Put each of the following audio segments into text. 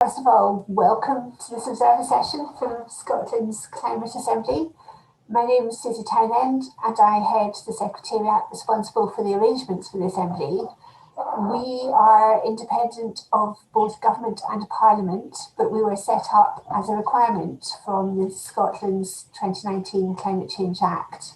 First of all, welcome to this observer session from Scotland's Climate Assembly. My name is Susie Townend and I head the Secretariat responsible for the arrangements for the Assembly. We are independent of both government and Parliament, but we were set up as a requirement from the Scotland's 2019 Climate Change Act.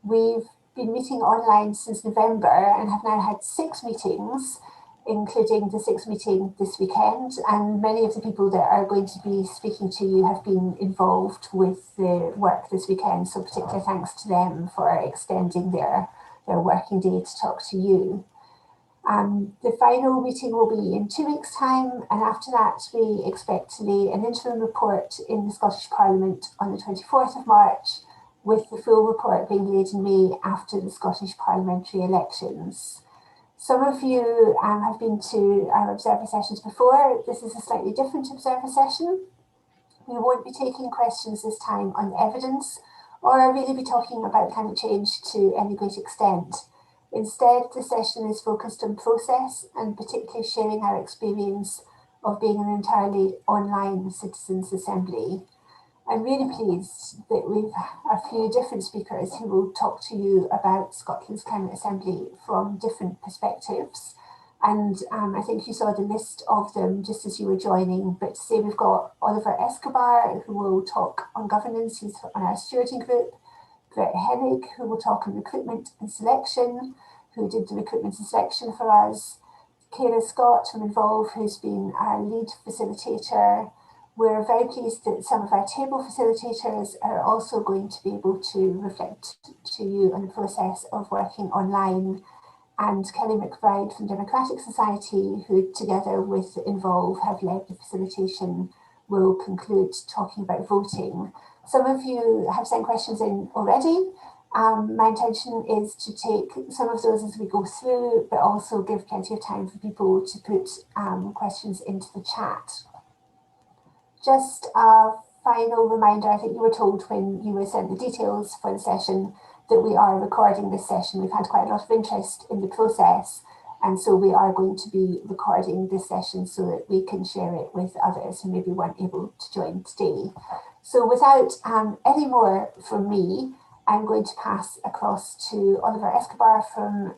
We've been meeting online since November and have now had 6 meetings, including the 6th meeting this weekend, and many of the people that are going to be speaking to you have been involved with the work this weekend, so particular thanks to them for extending their working day to talk to you. The final meeting will be in 2 weeks' time, and after that we expect to lay an interim report in the Scottish Parliament on the 24th of March, with the full report being laid in May after the Scottish parliamentary elections. Some of you have been to our observer sessions before. This is a slightly different observer session. We won't be taking questions this time on evidence or really be talking about climate change to any great extent. Instead, the session is focused on process and particularly sharing our experience of being an entirely online citizens' assembly. I'm really pleased that we've a few different speakers who will talk to you about Scotland's Climate Assembly from different perspectives. And I think you saw the list of them just as you were joining, but to say we've got Oliver Escobar, who will talk on governance, he's on our stewarding group, Brett Hennig, who will talk on recruitment and selection, who did the recruitment and selection for us, Kayla Scott from Involve, who's been our lead facilitator. We're very pleased that some of our table facilitators are also going to be able to reflect to you on the process of working online. And Kelly Mcbride from Democratic Society, who together with Involve have led the facilitation, will conclude talking about voting. Some of you have sent questions in already. My intention is to take some of those as we go through, but also give plenty of time for people to put questions into the chat. Just a final reminder, I think you were told when you were sent the details for the session that we are recording this session. We've had quite a lot of interest in the process, and so we are going to be recording this session so that we can share it with others who maybe weren't able to join today. So without any more from me, I'm going to pass across to Oliver Escobar from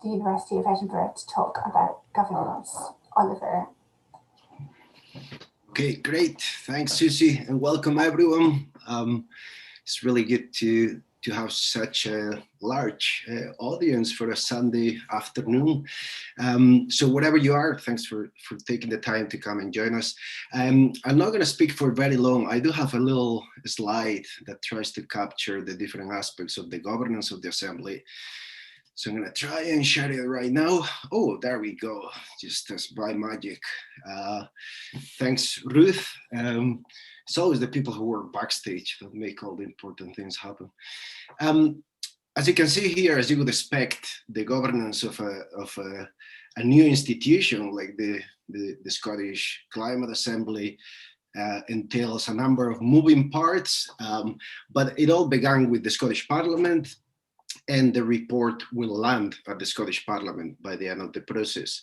the University of Edinburgh to talk about governance. Oliver. Okay, great. Thanks, Susie, and welcome everyone. It's really good to have such a large audience for a Sunday afternoon. So wherever you are, thanks for taking the time to come and join us. I'm not going to speak for very long. I do have a little slide that tries to capture the different aspects of the governance of the Assembly. So I'm going to try and share it right now. Oh, there we go, just as by magic. Thanks, Ruth. It's always the people who work backstage that make all the important things happen. As you can see here, as you would expect, the governance of a new institution like the Scottish Climate Assembly entails a number of moving parts, but it all began with the Scottish Parliament, and the report will land at the Scottish Parliament by the end of the process.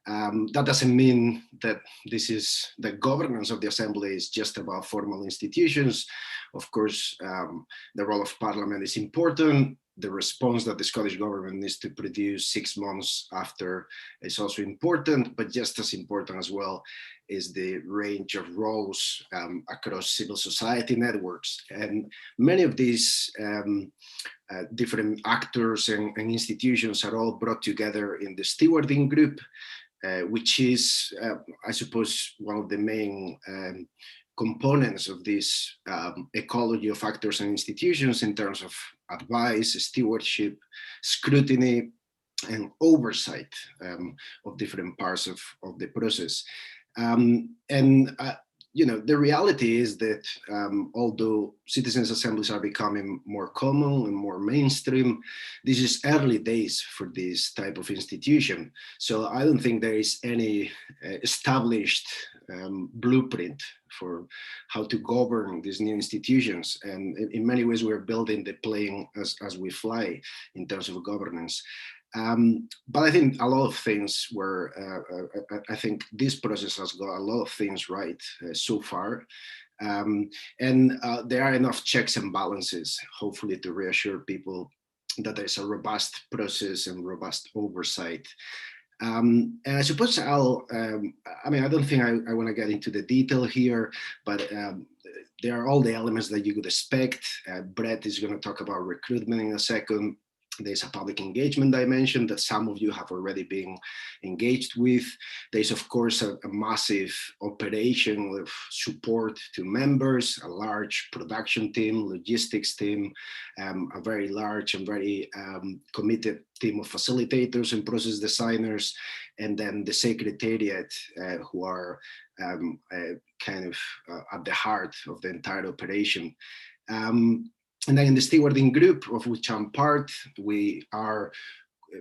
That doesn't mean that the governance of the Assembly is just about formal institutions. Of course, the role of Parliament is important. The response that the Scottish government needs to produce 6 months after is also important, but just as important as well is the range of roles across civil society networks. And many of these different actors and institutions are all brought together in the stewarding group, which is, I suppose, one of the main components of this ecology of actors and institutions in terms of advice, stewardship, scrutiny, and oversight of different parts of the process. You know, the reality is that although citizens' assemblies are becoming more common and more mainstream, this is early days for this type of institution. So I don't think there is any established blueprint for how to govern these new institutions. And in many ways, we're building the plane as we fly in terms of governance. But I think a lot of things were, I think this process has got a lot of things right so far. And there are enough checks and balances, hopefully, to reassure people that there's a robust process and robust oversight. And I suppose I mean, I don't think I want to get into the detail here, but there are all the elements that you would expect. Brett is going to talk about recruitment in a second. There's a public engagement dimension that some of you have already been engaged with. There's, of course, a massive operation with support to members, a large production team, logistics team, a very large and very committed team of facilitators and process designers, and then the Secretariat, who are kind of at the heart of the entire operation. And then in the stewarding group, of which I'm part, we are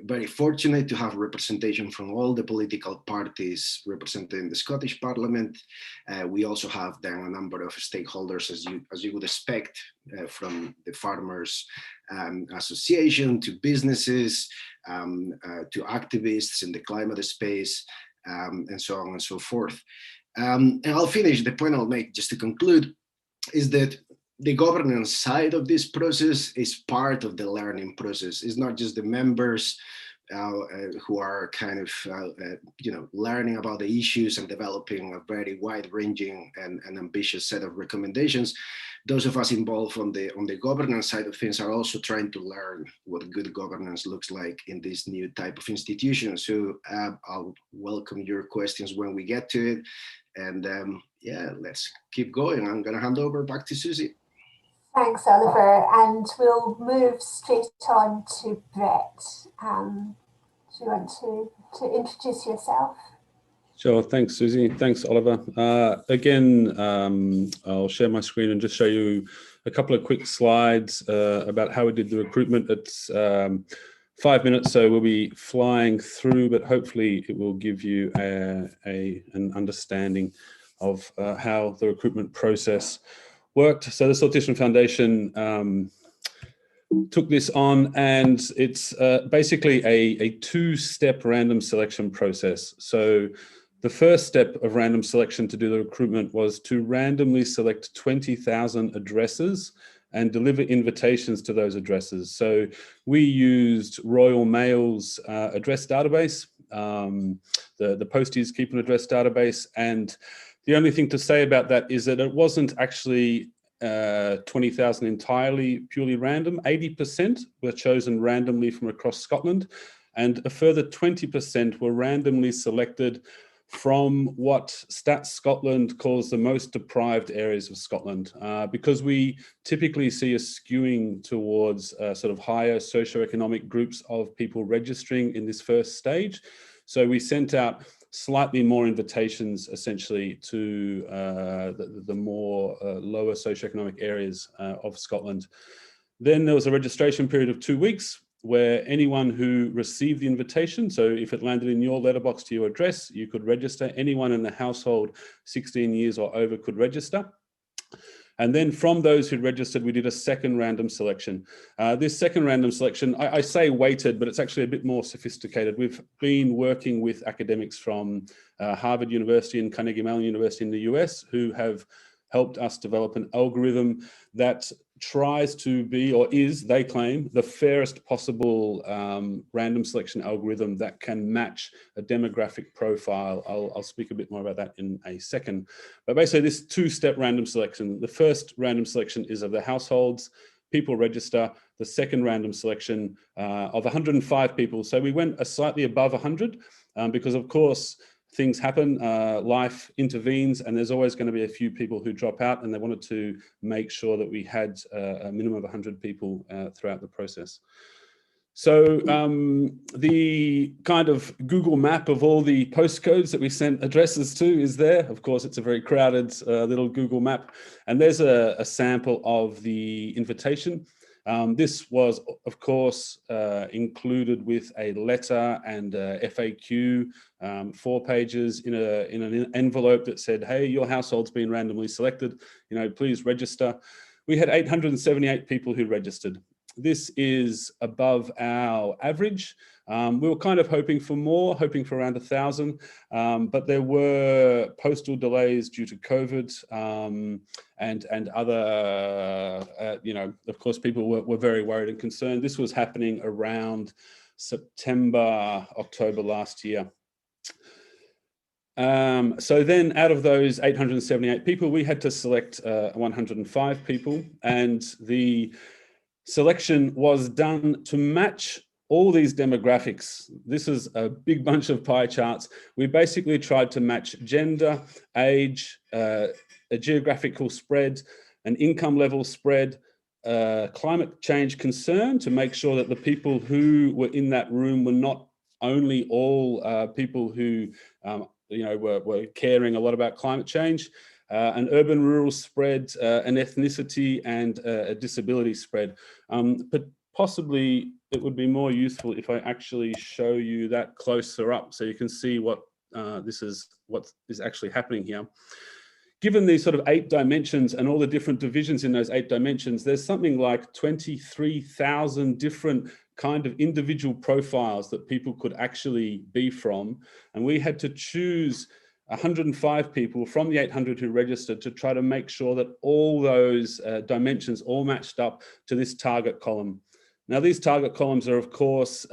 very fortunate to have representation from all the political parties represented in the Scottish Parliament. We also have then a number of stakeholders, as you would expect, from the Farmers Association to businesses, to activists in the climate space, and so on and so forth. And I'll finish. The point I'll make, just to conclude, is that the governance side of this process is part of the learning process. It's not just the members who are kind of, learning about the issues and developing a very wide-ranging and ambitious set of recommendations. Those of us involved on the governance side of things are also trying to learn what good governance looks like in this new type of institution. So I'll welcome your questions when we get to it. And yeah, let's keep going. I'm going to hand over back to Susie. Thanks, Oliver, and we'll move straight on to Brett. Do you want to introduce yourself? Sure, thanks, Susie. Thanks, Oliver. Again, I'll share my screen and just show you a couple of quick slides about how we did the recruitment. It's 5 minutes, so we'll be flying through, but hopefully it will give you an understanding of how the recruitment process worked. So the Sortition Foundation took this on, and it's basically a two-step random selection process. So the first step of random selection to do the recruitment was to randomly select 20,000 addresses and deliver invitations to those addresses. So we used Royal Mail's address database. The posties keep an address database, and the only thing to say about that is that it wasn't actually 20,000 entirely purely random. 80% were chosen randomly from across Scotland, and a further 20% were randomly selected from what Stats Scotland calls the most deprived areas of Scotland, because we typically see a skewing towards sort of higher socioeconomic groups of people registering in this first stage. So we sent out slightly more invitations essentially to the more lower socioeconomic areas of Scotland. Then there was a registration period of 2 weeks where anyone who received the invitation, so if it landed in your letterbox to your address, you could register. Anyone in the household 16 years or over could register. And then from those who registered, we did a second random selection. This second random selection, I say weighted, but it's actually a bit more sophisticated. We've been working with academics from Harvard University and Carnegie Mellon University in the US who have helped us develop an algorithm that tries to be, or is, they claim, the fairest possible random selection algorithm that can match a demographic profile. I'll speak a bit more about that in a second. But basically this two-step random selection, the first random selection is of the households, people register. The second random selection of 105 people. So we went a slightly above 100 because of course, things happen, life intervenes, and there's always going to be a few people who drop out, and they wanted to make sure that we had a minimum of 100 people throughout the process. So the kind of Google map of all the postcodes that we sent addresses to is there. Of course, it's a very crowded little Google map, and there's a sample of the invitation. This was, of course, included with a letter and a FAQ, 4 pages in an envelope that said, hey, your household's been randomly selected, please register. We had 878 people who registered. This is above our average. We were kind of hoping for more, hoping for around 1,000, but there were postal delays due to COVID and other, you know, of course, people were very worried and concerned. This was happening around September, October last year. So then out of those 878 people, we had to select 105 people, and the selection was done to match all these demographics. This is a big bunch of pie charts. We basically tried to match gender, age, a geographical spread, an income level spread, climate change concern, to make sure that the people who were in that room were not only all people who you know, were caring a lot about climate change, an urban-rural spread, an ethnicity, and a disability spread. But possibly it would be more useful if I actually show you that closer up, so you can see what what is actually happening here. Given these sort of 8 dimensions and all the different divisions in those 8 dimensions, there's something like 23,000 different kind of individual profiles that people could actually be from. And we had to choose 105 people from the 800 who registered to try to make sure that all those dimensions all matched up to this target column. Now, these target columns are, of course,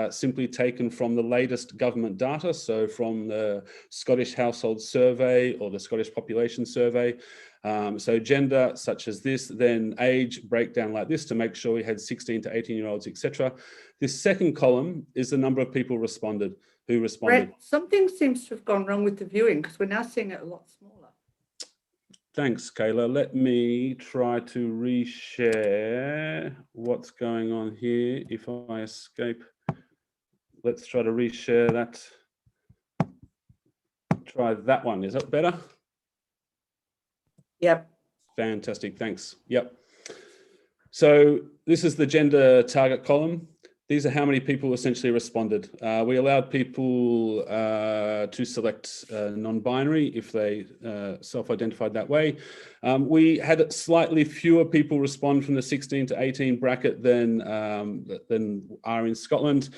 simply taken from the latest government data, so from the Scottish Household Survey or the Scottish Population Survey. So gender, such as this, then age breakdown like this to make sure we had 16 to 18-year-olds, etc. This second column is the number of people who responded. Brett, something seems to have gone wrong with the viewing, because we're now seeing it a lot smaller. Thanks, Kayla. Let me try to reshare what's going on here. If I escape, let's try to reshare that. Try that one. Is that better? Yep. Fantastic. Thanks. Yep. So this is the gender target column. These are how many people essentially responded. We allowed people to select non-binary if they self-identified that way. We had slightly fewer people respond from the 16 to 18 bracket than are in Scotland.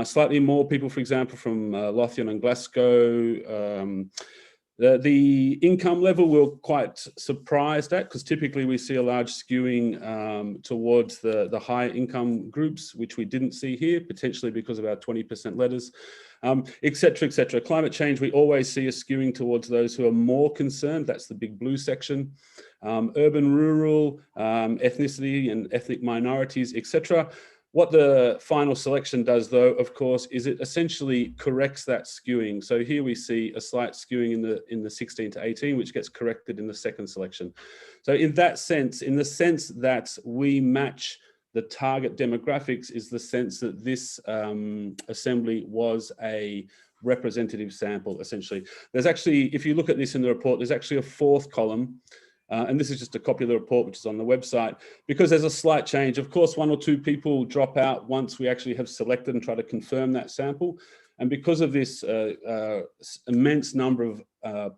Slightly more people, for example, from Lothian and Glasgow. The income level we were quite surprised at, because typically we see a large skewing towards the high income groups, which we didn't see here, potentially because of our 20% letters, et cetera, et cetera. Climate change, we always see a skewing towards those who are more concerned. That's the big blue section. Urban, rural, ethnicity and ethnic minorities, et cetera. What the final selection does, though, of course, is it essentially corrects that skewing. So here we see a slight skewing in the 16 to 18, which gets corrected in the second selection. So in that sense, in the sense that we match the target demographics, is the sense that this assembly was a representative sample, essentially. There's actually, if you look at this in the report, there's actually a 4th column. And this is just a copy of the report, which is on the website, because there's a slight change. Of course, 1 or 2 people drop out once we actually have selected and try to confirm that sample. And because of this immense number of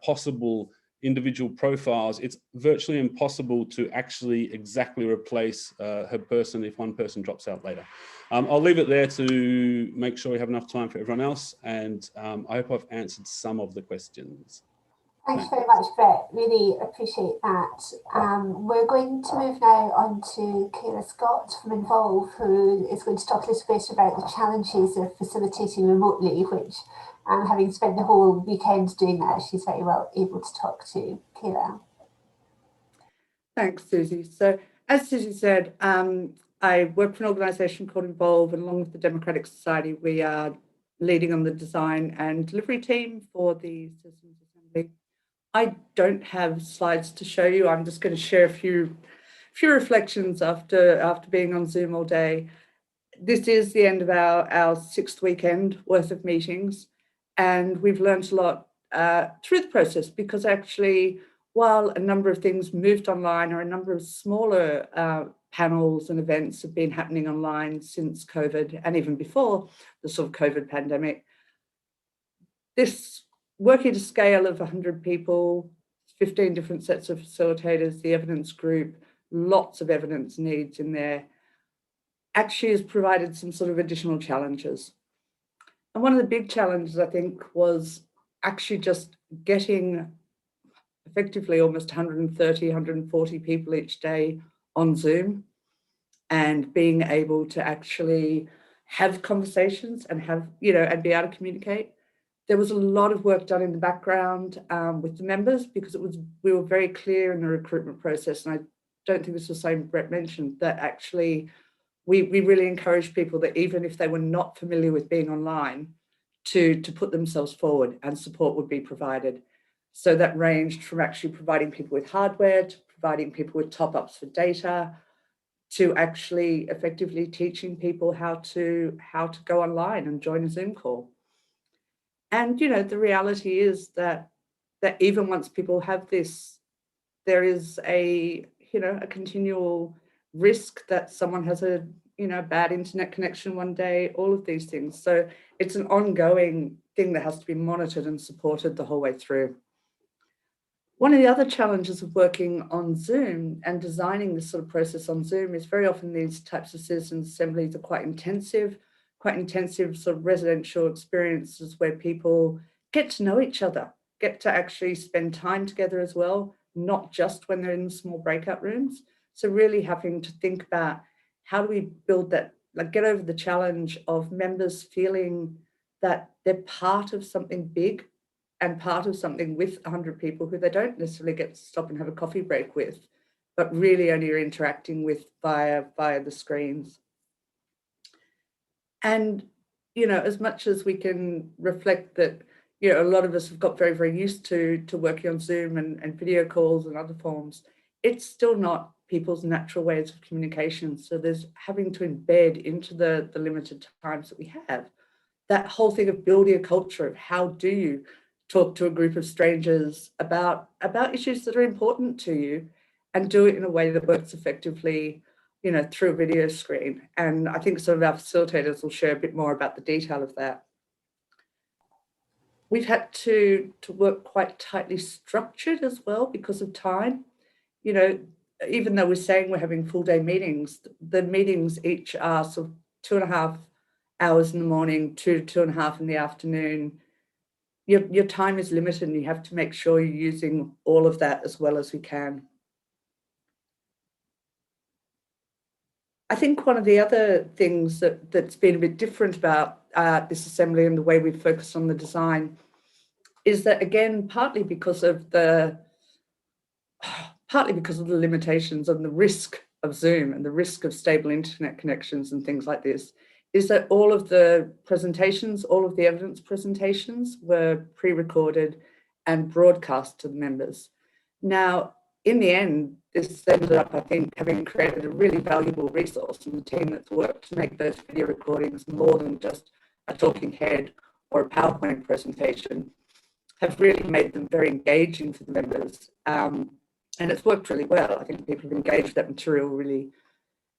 possible individual profiles, it's virtually impossible to actually exactly replace her person if one person drops out later. I'll leave it there to make sure we have enough time for everyone else. And I hope I've answered some of the questions. Thanks very much, Brett. Really appreciate that. We're going to move now on to Kayla Scott from Involve, who is going to talk a little bit about the challenges of facilitating remotely, which, having spent the whole weekend doing that, she's very well able to talk to. Kayla. Thanks, Susie. So, as Susie said, I work for an organisation called Involve, and along with the Democratic Society, we are leading on the design and delivery team for the Citizens Assembly. I don't have slides to show you. I'm just going to share a few reflections after being on Zoom all day. This is the end of our 6th weekend worth of meetings, and we've learned a lot through the process, because actually, while a number of things moved online, or a number of smaller panels and events have been happening online since COVID, and even before the sort of COVID pandemic, this working at a scale of 100 people, 15 different sets of facilitators, the evidence group, lots of evidence needs in there. actually has provided some sort of additional challenges. And one of the big challenges, I think, was actually just getting effectively almost 130, 140 people each day on Zoom and being able to actually have conversations and have, and be able to communicate. There was a lot of work done in the background with the members, because we were very clear in the recruitment process. And I don't think this was something Brett mentioned, that actually we really encouraged people that even if they were not familiar with being online, to put themselves forward, and support would be provided. So that ranged from actually providing people with hardware, to providing people with top-ups for data, to actually effectively teaching people how to go online and join a Zoom call. And the reality is that even once people have this, there is a continual risk that someone has a bad internet connection one day, all of these things. So it's an ongoing thing that has to be monitored and supported the whole way through. One of the other challenges of working on Zoom and designing this sort of process on Zoom is very often these types of citizen assemblies are quite intensive sort of residential experiences where people get to know each other, get to actually spend time together as well, not just when they're in small breakout rooms. So really having to think about how do we build that, like get over the challenge of members feeling that they're part of something big and part of something with 100 people who they don't necessarily get to stop and have a coffee break with, but really only are interacting with via the screens. And, as much as we can reflect that, a lot of us have got very, very used to working on Zoom and video calls and other forms, it's still not people's natural ways of communication. So there's having to embed into the limited times that we have, that whole thing of building a culture of how do you talk to a group of strangers about issues that are important to you, and do it in a way that works effectively, through a video screen. And I think some of our facilitators will share a bit more about the detail of that. We've had to work quite tightly structured as well because of time. Even though we're saying we're having full day meetings, the meetings each are sort of 2.5 hours in the morning, 2 to 2.5 in the afternoon. Your time is limited, and you have to make sure you're using all of that as well as we can. I think one of the other things that's been a bit different about this assembly and the way we've focused on the design is that, again, partly because of the limitations and the risk of Zoom and the risk of stable internet connections and things like this, is that all of the presentations, all of the evidence presentations were pre-recorded and broadcast to the members. Now, in the end, this ended up, I think, having created a really valuable resource, and the team that's worked to make those video recordings more than just a talking head or a PowerPoint presentation have really made them very engaging for the members. And it's worked really well. I think people have engaged with that material really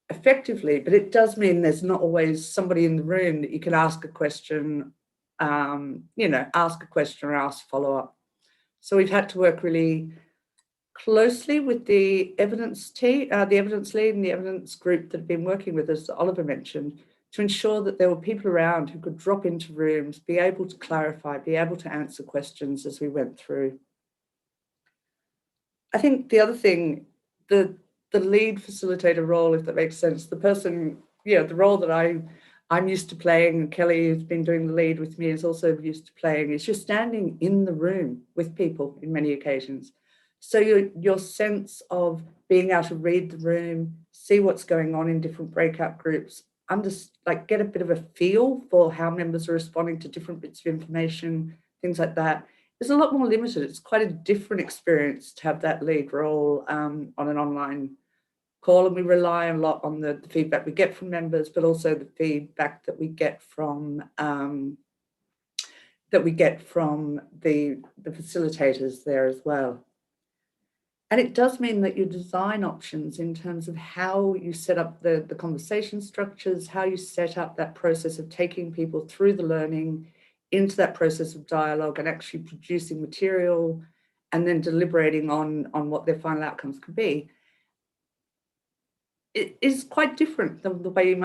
effectively, but it does mean there's not always somebody in the room that you can ask a question, ask a question or ask follow-up. So we've had to work really closely with the evidence team, the evidence lead and the evidence group that have been working with us, that Oliver mentioned, to ensure that there were people around who could drop into rooms, be able to clarify, be able to answer questions as we went through. I think the other thing, the lead facilitator role, if that makes sense, the person, the role that I'm used to playing, and Kelly, who's been doing the lead with me, is also used to playing, is you're standing in the room with people in many occasions. So your sense of being able to read the room, see what's going on in different breakout groups, get a bit of a feel for how members are responding to different bits of information, things like that, is a lot more limited. It's quite a different experience to have that lead role on an online call, and we rely a lot on the feedback we get from members, but also the feedback that we get from the facilitators there as well. And it does mean that your design options in terms of how you set up the conversation structures, how you set up that process of taking people through the learning into that process of dialogue and actually producing material, and then deliberating on what their final outcomes could be, it is quite different than the way you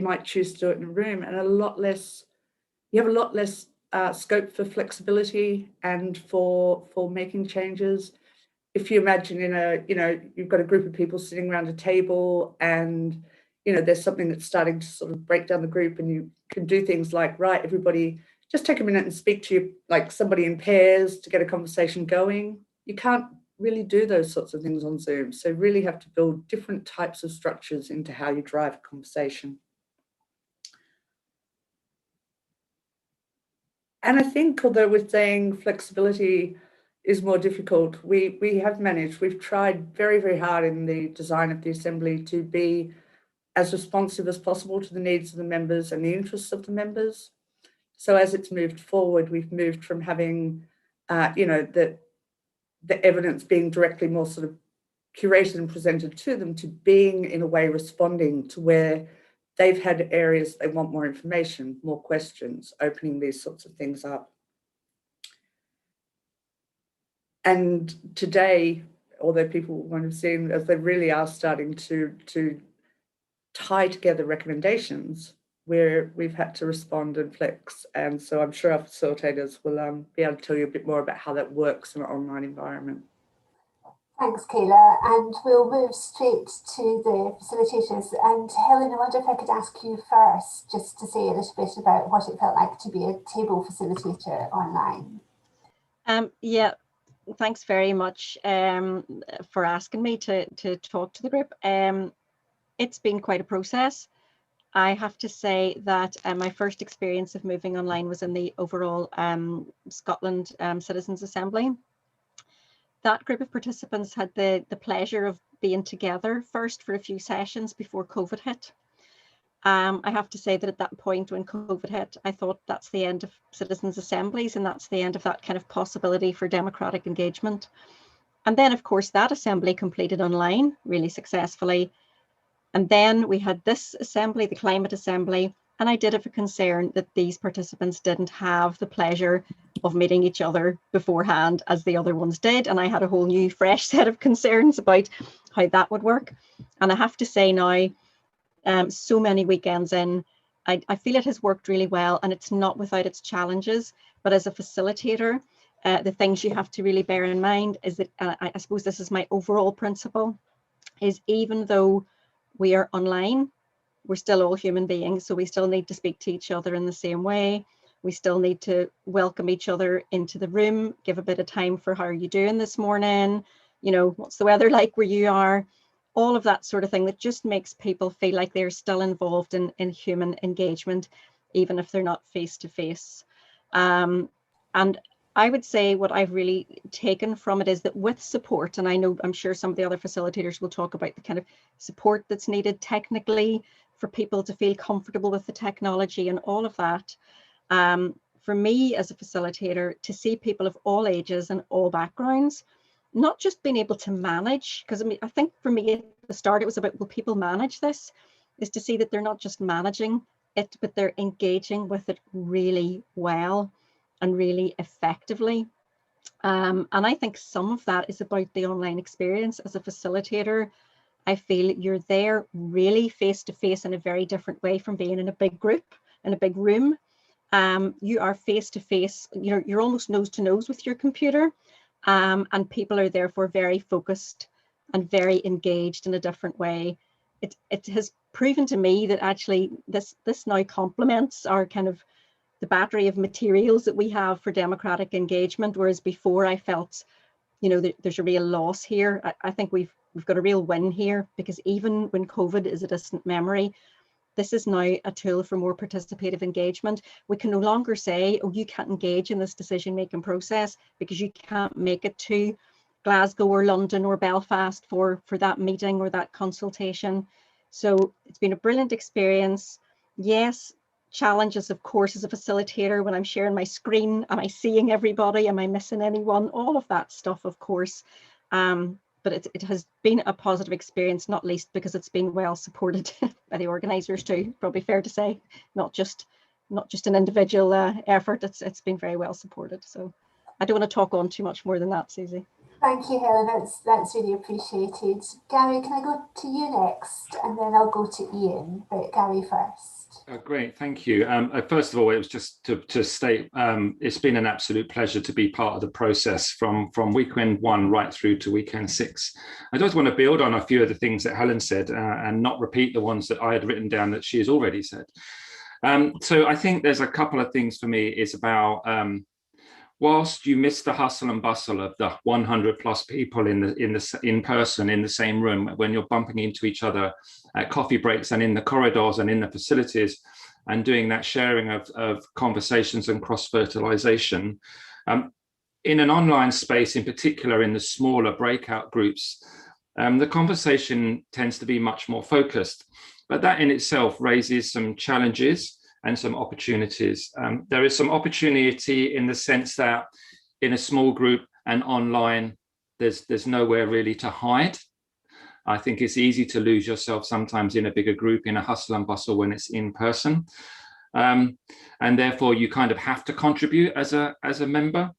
might choose to do it in a room, and you have a lot less scope for flexibility and for making changes. If you imagine you've got a group of people sitting around a table, and there's something that's starting to sort of break down the group, and you can do things like, right, everybody just take a minute and speak to like somebody in pairs to get a conversation going. You can't really do those sorts of things on Zoom. So really have to build different types of structures into how you drive a conversation. And I think, although we're saying flexibility is more difficult, we've tried very, very hard in the design of the assembly to be as responsive as possible to the needs of the members and the interests of the members. So as it's moved forward, we've moved from having, the evidence being directly more sort of curated and presented to them, to being, in a way, responding to where they've had areas they want more information, more questions, opening these sorts of things up. And today, although people won't have seen, as they really are starting to tie together recommendations, where we've had to respond and flex. And so I'm sure our facilitators will be able to tell you a bit more about how that works in an online environment. Thanks, Kayla. And we'll move straight to the facilitators. And Helen, I wonder if I could ask you first, just to say a little bit about what it felt like to be a table facilitator online. Yeah, thanks very much for asking me to talk to the group. It's been quite a process. I have to say that my first experience of moving online was in the overall Scotland Citizens Assembly. That group of participants had the pleasure of being together first for a few sessions before COVID hit. I have to say that at that point when COVID hit, I thought that's the end of citizens' assemblies, and that's the end of that kind of possibility for democratic engagement. And then, of course, that assembly completed online really successfully. And then we had this assembly, the climate assembly, and I did have a concern that these participants didn't have the pleasure of meeting each other beforehand as the other ones did. And I had a whole new fresh set of concerns about how that would work. And I have to say now, so many weekends in, I feel it has worked really well, and it's not without its challenges. But as a facilitator, the things you have to really bear in mind is that, I suppose this is my overall principle, is even though we are online, we're still all human beings. So we still need to speak to each other in the same way. We still need to welcome each other into the room, give a bit of time for how are you doing this morning? What's the weather like where you are? All of that sort of thing that just makes people feel like they're still involved in human engagement, even if they're not face to face. And I would say what I've really taken from it is that with support, and I'm sure some of the other facilitators will talk about the kind of support that's needed technically for people to feel comfortable with the technology and all of that. For me as a facilitator, to see people of all ages and all backgrounds, not just being able to manage, because I think for me at the start it was about, will people manage this? Is to see that they're not just managing it, but they're engaging with it really well and really effectively. And I think some of that is about the online experience. As a facilitator, I feel you're there really face to face in a very different way from being in a big group, in a big room. You are face to face, you're almost nose to nose with your computer, and people are therefore very focused and very engaged in a different way. It has proven to me that actually this now complements our kind of the battery of materials that we have for democratic engagement, whereas before I felt, there's a real loss here. I think we've got a real win here, because even when COVID is a distant memory, this is now a tool for more participative engagement. We can no longer say, oh, you can't engage in this decision-making process because you can't make it to Glasgow or London or Belfast for that meeting or that consultation. So it's been a brilliant experience. Yes, challenges, of course, as a facilitator, when I'm sharing my screen, am I seeing everybody? Am I missing anyone? All of that stuff, of course. But it has been a positive experience, not least because it's been well supported by the organisers too, probably fair to say, not just an individual effort. It's been very well supported. So I don't want to talk on too much more than that, Susie. Thank you, Helen. That's really appreciated. Gary, can I go to you next, and then I'll go to Ian, but Gary first. Great, thank you. First of all, it was just to state it's been an absolute pleasure to be part of the process from weekend 1 right through to weekend 6. I just want to build on a few of the things that Helen said and not repeat the ones that I had written down that she has already said. So I think there's a couple of things for me. It's about whilst you miss the hustle and bustle of the 100 plus people in person in the same room, when you're bumping into each other at coffee breaks and in the corridors and in the facilities, and doing that sharing of conversations and cross-fertilization, in an online space, in particular in the smaller breakout groups, the conversation tends to be much more focused, but that in itself raises some challenges and some opportunities. There is some opportunity in the sense that in a small group and online, there's nowhere really to hide. I think it's easy to lose yourself sometimes in a bigger group, in a hustle and bustle when it's in person. And therefore you kind of have to contribute as a member.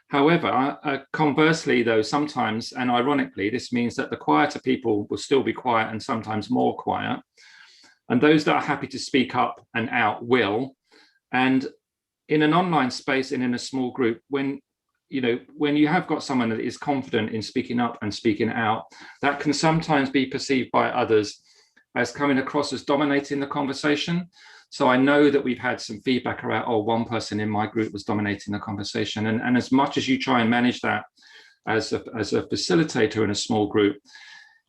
However, conversely though, sometimes, and ironically, this means that the quieter people will still be quiet and sometimes more quiet. And those that are happy to speak up and out will. And in an online space and in a small group, when you have got someone that is confident in speaking up and speaking out, that can sometimes be perceived by others as coming across as dominating the conversation. So I know that we've had some feedback around, oh, one person in my group was dominating the conversation. And as much as you try and manage that as a facilitator in a small group,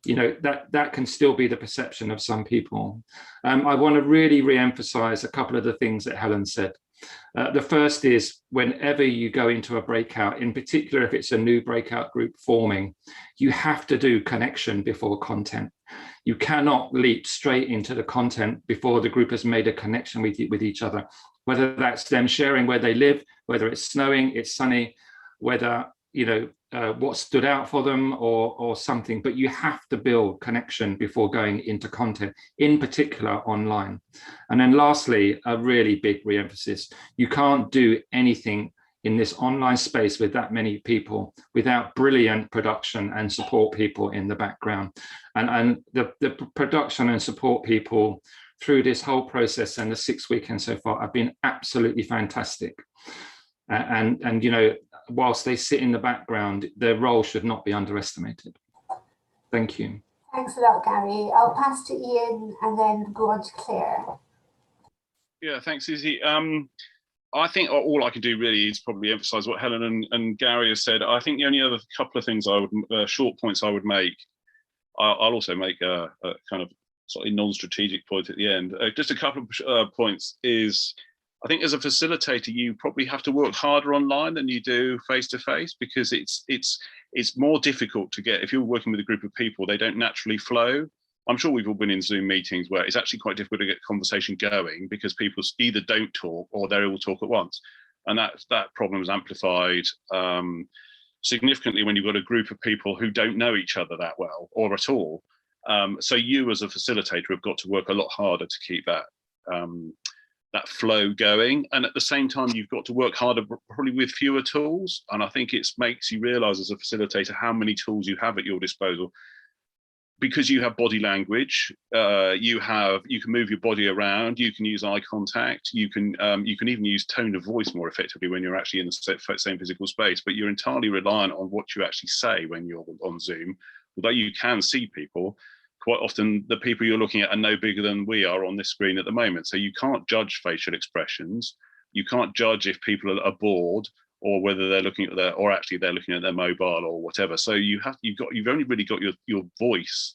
that can still be the perception of some people. I want to really re-emphasize a couple of the things that Helen said. The first is whenever you go into a breakout, in particular if it's a new breakout group forming, you have to do connection before content. You cannot leap straight into the content before the group has made a connection with each other, whether that's them sharing where they live, whether it's snowing, it's sunny, whether what stood out for them or something, but you have to build connection before going into content, in particular online. And then lastly, a really big re-emphasis, you can't do anything in this online space with that many people without brilliant production and support people in the background. And the production and support people through this whole process and the 6 weekends so far have been absolutely fantastic. And whilst they sit in the background, their role should not be underestimated. Thank you. Thanks a lot, Gary. I'll pass to Ian and then go on to Claire. Yeah, thanks, Susie. I think all I can do really is probably emphasize what Helen and Gary have said. I think the only other couple of things short points I would make, I'll also make a kind of slightly non-strategic point at the end. Just a couple of points is, I think as a facilitator, you probably have to work harder online than you do face-to-face, because it's more difficult to get, if you're working with a group of people, they don't naturally flow. I'm sure we've all been in Zoom meetings where it's actually quite difficult to get conversation going because people either don't talk or they all talk at once. And that problem is amplified significantly when you've got a group of people who don't know each other that well or at all. So you as a facilitator have got to work a lot harder to keep that flow going. And at the same time, you've got to work harder probably with fewer tools. And I think it makes you realize as a facilitator how many tools you have at your disposal. Because you have body language, you can move your body around, you can use eye contact, you can even use tone of voice more effectively when you're actually in the same physical space, but you're entirely reliant on what you actually say when you're on Zoom. Although you can see people, quite often the people you're looking at are no bigger than we are on this screen at the moment. So you can't judge facial expressions. You can't judge if people are bored or whether they're looking at they're looking at their mobile or whatever. So you've only really got your voice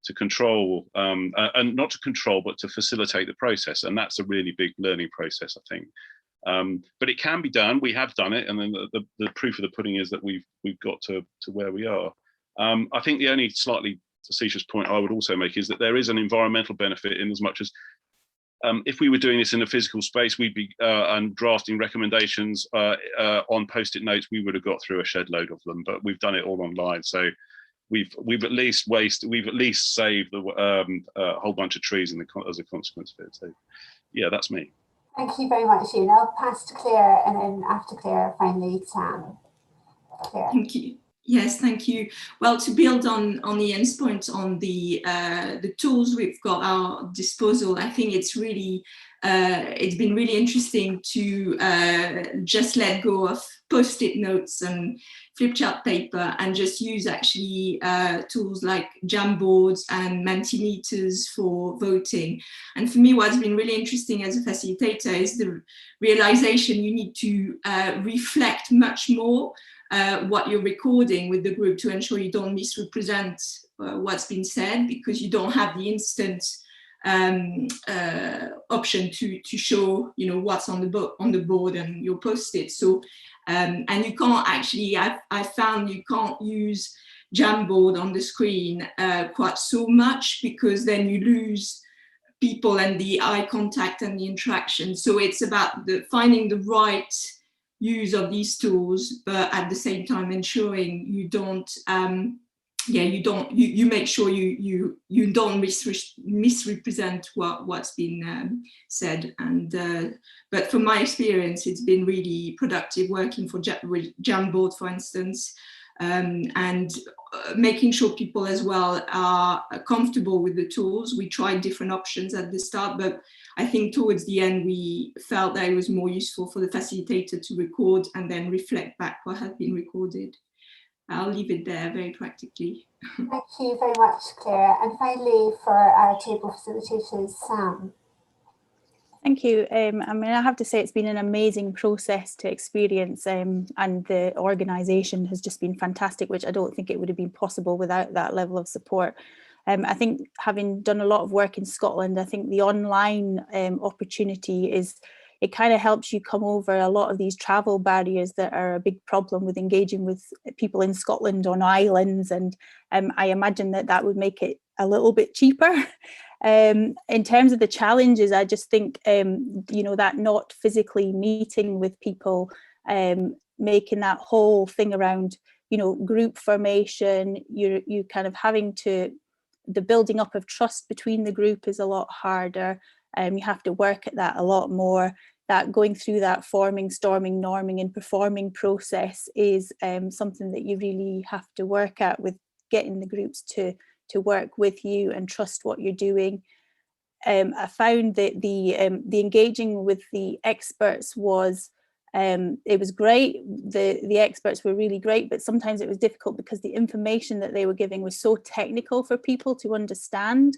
to control, and not to control, but to facilitate the process. And that's a really big learning process, I think. But it can be done. We have done it, and then the proof of the pudding is that we've got to where we are. I think the only slightly facetious point I would also make is that there is an environmental benefit in as much as if we were doing this in a physical space, we'd be and drafting recommendations on post-it notes, we would have got through a shed load of them, but we've done it all online. So we've at least saved a whole bunch of trees as a consequence of it. So yeah, that's me. Thank you very much, Ian. I'll pass to Claire, and then after Claire, finally Sam. Claire. Thank you. Yes, thank you. Well, to build on Ian's point on the tools we've got at our disposal, I think it's really it's been really interesting to just let go of post-it notes and flip chart paper and just use actually tools like Jamboards and Mentimeters for voting. And for me, what's been really interesting as a facilitator is the realization you need to reflect much more what you're recording with the group to ensure you don't misrepresent what's been said, because you don't have the instant option to show, you know, what's on the board and your post-it. So and you can't actually, I found you can't use Jamboard on the screen quite so much, because then you lose people and the eye contact and the interaction. So it's about finding the right use of these tools, but at the same time ensuring you don't you make sure you don't misrepresent what's been said. And but from my experience, it's been really productive working with Jamboard, for instance, and making sure people as well are comfortable with the tools. We tried different options at the start, but I think towards the end we felt that it was more useful for the facilitator to record and then reflect back what had been recorded. I'll leave it there very practically. Thank you very much, Claire. And finally, for our table facilitators, Sam. Thank you. I mean, I have to say it's been an amazing process to experience, and the organisation has just been fantastic, which I don't think it would have been possible without that level of support. I think, having done a lot of work in Scotland, I think the online opportunity it kind of helps you come over a lot of these travel barriers that are a big problem with engaging with people in Scotland on islands, and I imagine that would make it a little bit cheaper. In terms of the challenges, I just think, you know, that not physically meeting with people, making that whole thing around, you know, group formation, you kind of having to, the building up of trust between the group is a lot harder. You have to work at that a lot more. That going through that forming, storming, norming and performing process is something that you really have to work at, with getting the groups to work with you and trust what you're doing. I found that the engaging with the experts was, it was great. The experts were really great, but sometimes it was difficult because the information that they were giving was so technical for people to understand.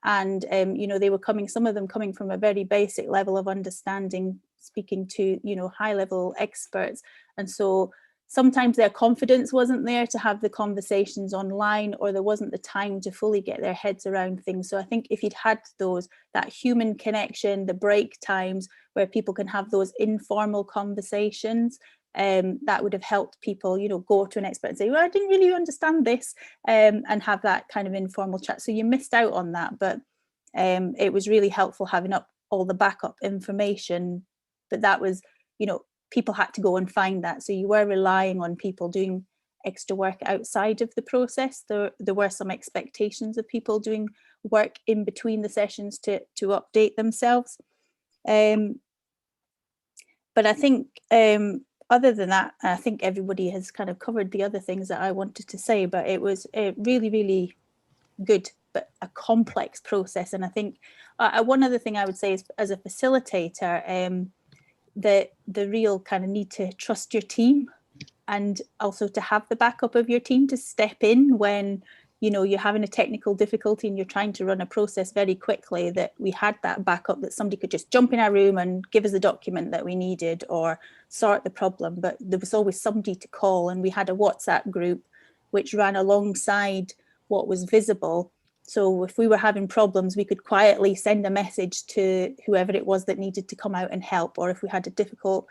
And, you know, they were some of them coming from a very basic level of understanding, speaking to, you know, high level experts. And so sometimes their confidence wasn't there to have the conversations online, or there wasn't the time to fully get their heads around things. So I think if you'd had that human connection, the break times where people can have those informal conversations, that would have helped people, you know, go to an expert and say, well, I didn't really understand this, and have that kind of informal chat. So you missed out on that, but it was really helpful having up all the backup information. But that was, you know, people had to go and find that. So you were relying on people doing extra work outside of the process. There were some expectations of people doing work in between the sessions to update themselves. But I think other than that, I think everybody has kind of covered the other things that I wanted to say, but it was a really, really good, but a complex process. And I think one other thing I would say is, as a facilitator, the real kind of need to trust your team, and also to have the backup of your team to step in when, you know, you're having a technical difficulty and you're trying to run a process very quickly, that we had that backup, that somebody could just jump in our room and give us the document that we needed or sort the problem. But there was always somebody to call, and we had a WhatsApp group which ran alongside what was visible. So if we were having problems, we could quietly send a message to whoever it was that needed to come out and help. Or if we had a difficult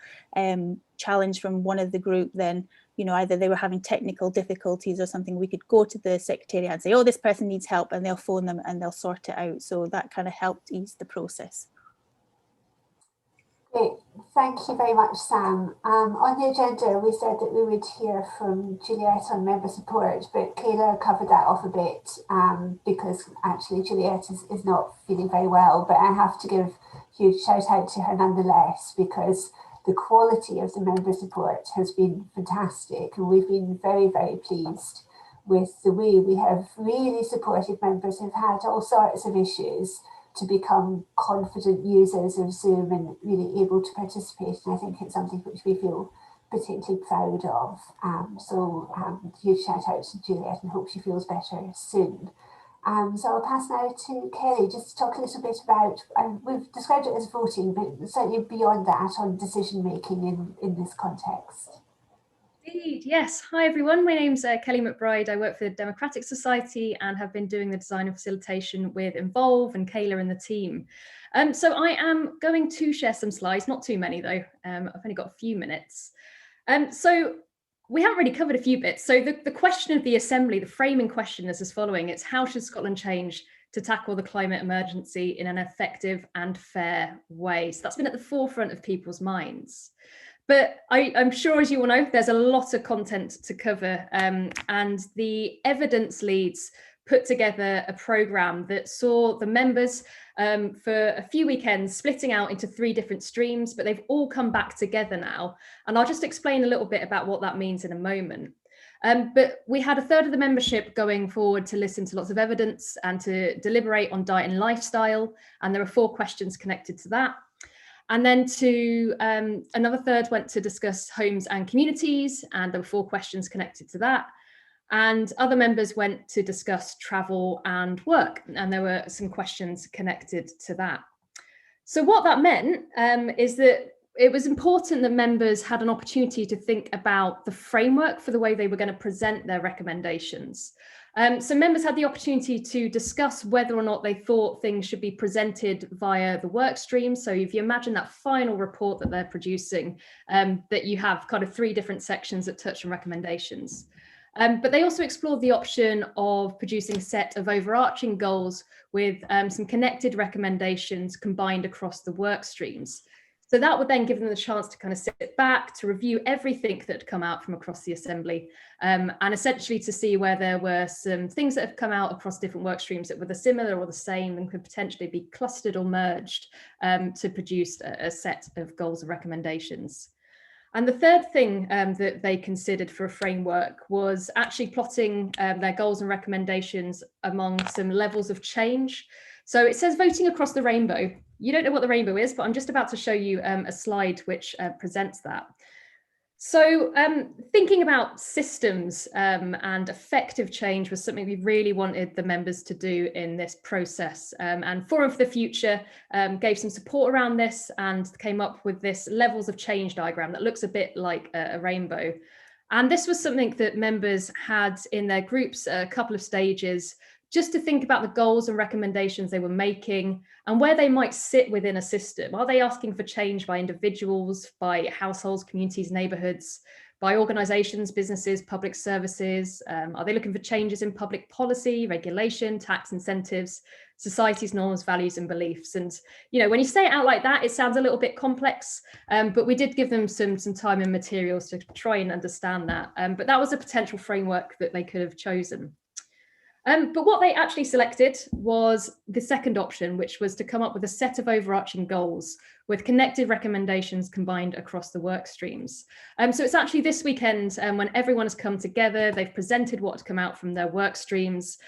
challenge from one of the group, then, you know, either they were having technical difficulties or something, we could go to the Secretariat and say, oh, this person needs help, and they'll phone them and they'll sort it out. So that kind of helped ease the process. Great, thank you very much, Sam. On the agenda, we said that we would hear from Juliet on member support, but Kayla covered that off a bit, because actually Juliet is not feeling very well, but I have to give a huge shout out to her nonetheless, because the quality of the member support has been fantastic, and we've been very, very pleased with the way we have really supported members who've had all sorts of issues to become confident users of Zoom and really able to participate. And I think it's something which we feel particularly proud of. Huge shout out to Juliet, and hope she feels better soon. So I'll pass now to Kelly, just to talk a little bit about, we've described it as voting, but certainly beyond that on decision making in this context. Indeed, yes. Hi everyone, my name's Kelly Mcbride. I work for the Democratic Society and have been doing the design and facilitation with Involve and Kayla and the team. So I am going to share some slides, not too many though, I've only got a few minutes. So we haven't really covered a few bits. So the question of the Assembly, the framing question is as following. It's how should Scotland change to tackle the climate emergency in an effective and fair way? So that's been at the forefront of people's minds. But I'm sure, as you all know, there's a lot of content to cover, and the evidence leads put together a programme that saw the members for a few weekends splitting out into 3 different streams, but they've all come back together now. And I'll just explain a little bit about what that means in a moment. But we had a third of the membership going forward to listen to lots of evidence and to deliberate on diet and lifestyle. And there were 4 questions connected to that. And then another third went to discuss homes and communities, and there were 4 questions connected to that. And other members went to discuss travel and work, and there were some questions connected to that. So what that meant is that it was important that members had an opportunity to think about the framework for the way they were going to present their recommendations. So members had the opportunity to discuss whether or not they thought things should be presented via the work stream. So if you imagine that final report that they're producing, that you have kind of 3 different sections that touch on recommendations. But they also explored the option of producing a set of overarching goals with some connected recommendations combined across the work streams. So that would then give them the chance to kind of sit back, to review everything that had come out from across the Assembly, and essentially to see where there were some things that have come out across different work streams that were the similar or the same and could potentially be clustered or merged to produce a set of goals and recommendations. And the third thing that they considered for a framework was actually plotting their goals and recommendations among some levels of change. So it says voting across the rainbow. You don't know what the rainbow is, but I'm just about to show you a slide which presents that. So thinking about systems and effective change was something we really wanted the members to do in this process. And Forum for the Future gave some support around this and came up with this levels of change diagram that looks a bit like a rainbow. And this was something that members had in their groups a couple of stages, just to think about the goals and recommendations they were making and where they might sit within a system. Are they asking for change by individuals, by households, communities, neighbourhoods, by organisations, businesses, public services? Are they looking for changes in public policy, regulation, tax incentives, society's norms, values and beliefs? And, you know, when you say it out like that, it sounds a little bit complex, but we did give them some time and materials to try and understand that. But that was a potential framework that they could have chosen. But what they actually selected was the second option, which was to come up with a set of overarching goals with connected recommendations combined across the work streams. So it's actually this weekend when everyone has come together, they've presented what had come out from their work streams.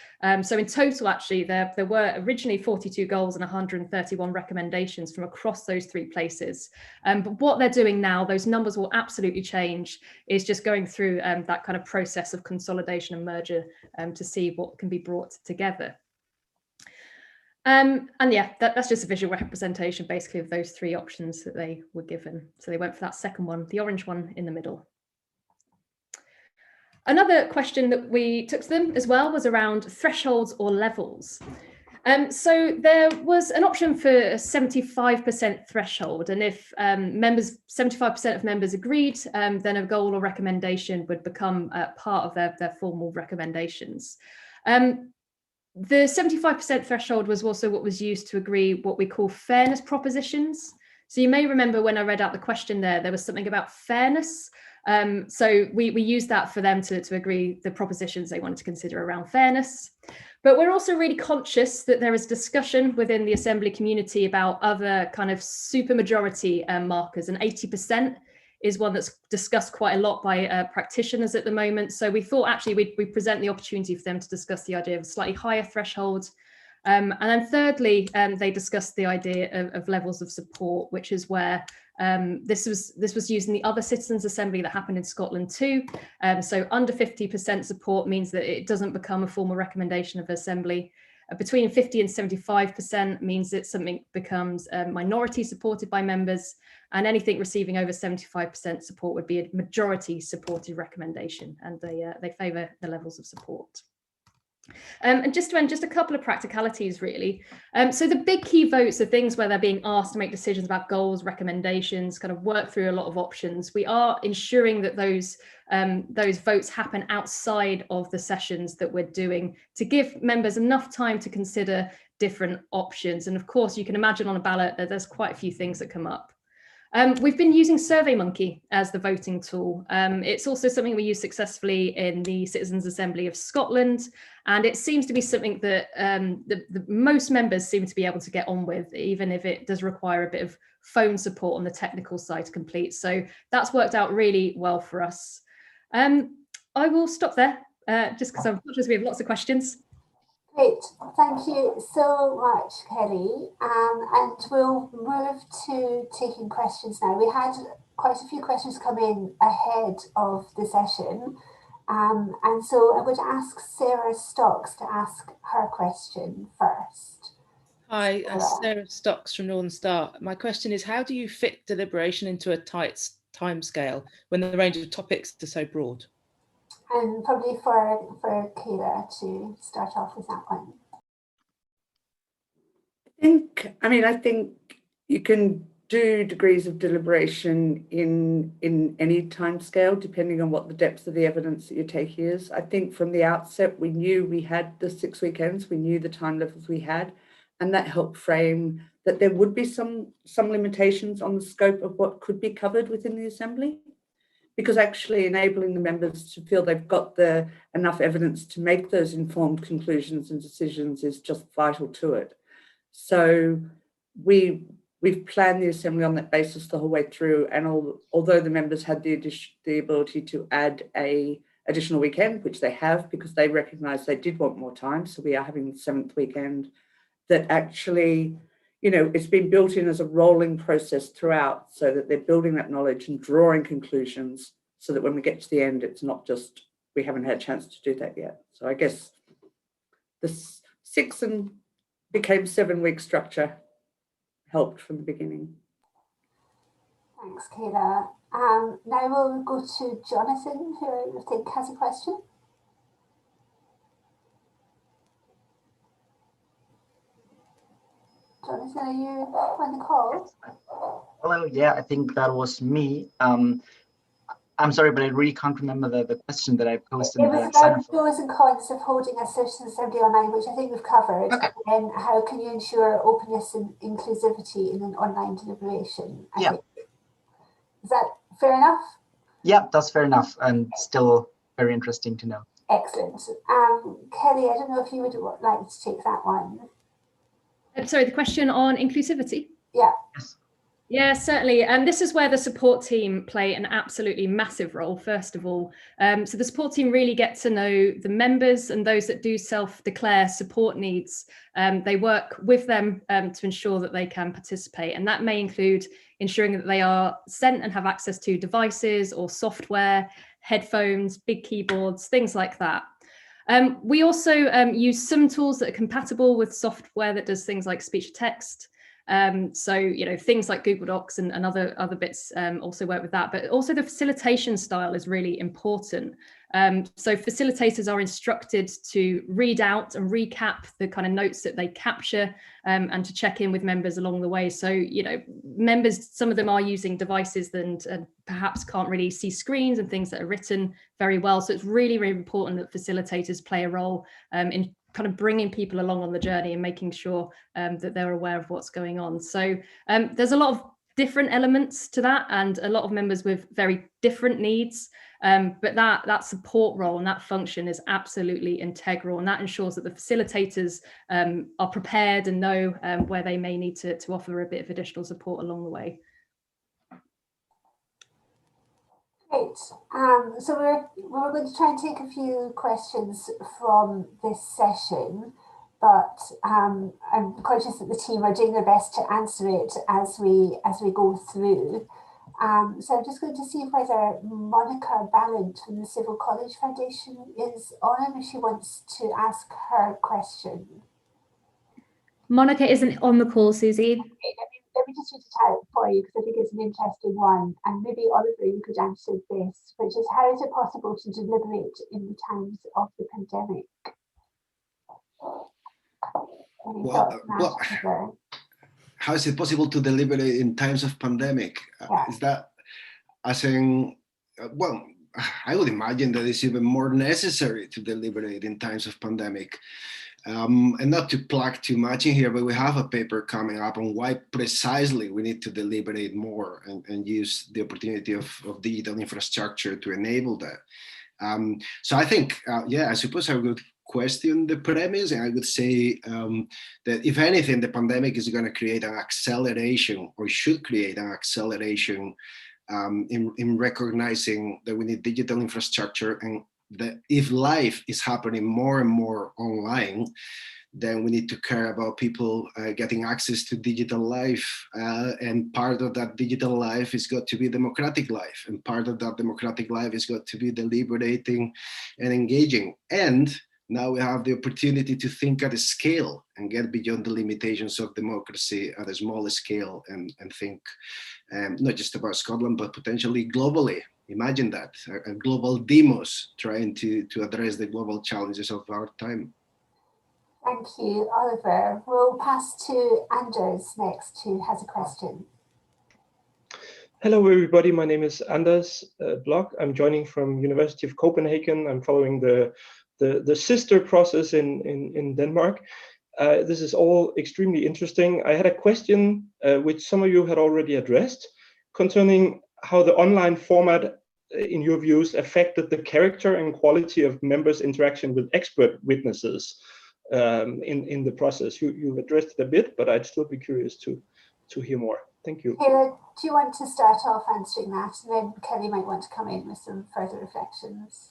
So in total, actually, there were originally 42 goals and 131 recommendations from across those 3 places. But what they're doing now, those numbers will absolutely change, is just going through that kind of process of consolidation and merger to see what can be brought together. And yeah, that's just a visual representation basically of those 3 options that they were given. So they went for that second one, the orange one in the middle. Another question that we took to them as well was around thresholds or levels. So there was an option for a 75% threshold, and if 75% of members agreed, then a goal or recommendation would become part of their formal recommendations. The 75% threshold was also what was used to agree what we call fairness propositions. So you may remember when I read out the question there was something about fairness. So we used that for them to agree the propositions they wanted to consider around fairness. But we're also really conscious that there is discussion within the Assembly community about other kind of supermajority markers, and 80% is one that's discussed quite a lot by practitioners at the moment. So we thought actually we'd present the opportunity for them to discuss the idea of a slightly higher threshold. And then thirdly, they discussed the idea of levels of support, which is where this was used in the other citizens' assembly that happened in Scotland too. So under 50% support means that it doesn't become a formal recommendation of assembly. Between 50 and 75% means that something becomes minority supported by members, and anything receiving over 75% support would be a majority supported recommendation, and they favour the levels of support. And just to end, just a couple of practicalities really. So the big key votes are things where they're being asked to make decisions about goals, recommendations, kind of work through a lot of options. We are ensuring that those votes happen outside of the sessions that we're doing to give members enough time to consider different options. And of course, you can imagine on a ballot that there's quite a few things that come up. We've been using SurveyMonkey as the voting tool. It's also something we use successfully in the Citizens' Assembly of Scotland, and it seems to be something that the most members seem to be able to get on with, even if it does require a bit of phone support on the technical side to complete. So that's worked out really well for us. I will stop there, just because I'm conscious we have lots of questions. Great, thank you so much, Kelly. And we'll move to taking questions now. We had quite a few questions come in ahead of the session. And so I'm going to ask Sarah Stocks to ask her question first. Hi, Sarah Stocks from Northern Star. My question is, how do you fit deliberation into a tight timescale when the range of topics are so broad? And probably for Kayla to start off with that one. I think you can do degrees of deliberation in any timescale, depending on what the depth of the evidence that you're taking is. I think from the outset, we knew we had the 6 weekends, we knew the time levels we had, and that helped frame that there would be some limitations on the scope of what could be covered within the Assembly, because actually enabling the members to feel they've got enough evidence to make those informed conclusions and decisions is just vital to it. So we've planned the Assembly on that basis the whole way through, and although the members had the ability to add an additional weekend, which they have because they recognise they did want more time, so we are having the 7th weekend, that actually, it's been built in as a rolling process throughout, so that they're building that knowledge and drawing conclusions, so that when we get to the end, it's not just we haven't had a chance to do that yet. So I guess the 6 and became 7-week structure helped from the beginning. Thanks, Kayla. Now we'll go to Jonathan, who I think has a question. Jonathan, are you on the call? Hello, yeah, I think that was me. I'm sorry, but I really can't remember the question that I posted. It was about pros and cons of holding a Citizens' Assembly online, which I think we've covered. Okay. And then how can you ensure openness and inclusivity in an online deliberation? I think. Is that fair enough? Yeah, that's fair enough, and still very interesting to know. Excellent. Kelly, I don't know if you would like to take that one. Sorry, the question on inclusivity? Yeah. Yes. Yeah, certainly. And this is where the support team play an absolutely massive role, first of all. So the support team really get to know the members and those that do self-declare support needs. They work with them to ensure that they can participate. And that may include ensuring that they are sent and have access to devices or software, headphones, big keyboards, things like that. We also use some tools that are compatible with software that does things like speech to text. So, things like Google Docs and other bits also work with that, but also the facilitation style is really important. So facilitators are instructed to read out and recap the kind of notes that they capture and to check in with members along the way. So, members, some of them are using devices and perhaps can't really see screens and things that are written very well. So it's really, really important that facilitators play a role in kind of bringing people along on the journey and making sure that they're aware of what's going on. So there's a lot of different elements to that, and a lot of members with very different needs. But that support role and that function is absolutely integral, and that ensures that the facilitators are prepared and know where they may need to offer a bit of additional support along the way. Great. So we're going to try and take a few questions from this session, but I'm conscious that the team are doing their best to answer it as we go through. So I'm just going to see whether Monica Ballant from the Civil College Foundation is on, if she wants to ask her question. Monica isn't on the call, Susie. Okay, let me just read it out for you, because I think it's an interesting one, and maybe Oliver, you could answer this, which is, how is it possible to deliberate in the times of the pandemic? How is it possible to deliberate in times of pandemic? Is that, as in, well, I would imagine that it's even more necessary to deliberate in times of pandemic. And not to plug too much in here, but we have a paper coming up on why precisely we need to deliberate more and use the opportunity of digital infrastructure to enable that. So I think, yeah, I suppose I would question the premise, and I would say that if anything, the pandemic is going to create an acceleration, or should create an acceleration in recognizing that we need digital infrastructure, and that if life is happening more and more online, then we need to care about people getting access to digital life. And part of that digital life has got to be democratic life. And part of that democratic life has got to be deliberating and engaging. And now we have the opportunity to think at a scale and get beyond the limitations of democracy at a smaller scale, and think not just about Scotland, but potentially globally. Imagine that, a global demos trying to address the global challenges of our time. Thank you, Oliver. We'll pass to Anders next, who has a question. Hello, everybody. My name is Anders Bloch. I'm joining from University of Copenhagen. I'm following the sister process in Denmark. This is all extremely interesting. I had a question which some of you had already addressed, concerning how the online format, in your views, affected the character and quality of members' interaction with expert witnesses in the process. You've addressed it a bit, but I'd still be curious to hear more. Thank you. Kayla, do you want to start off answering that, and then Kelly might want to come in with some further reflections?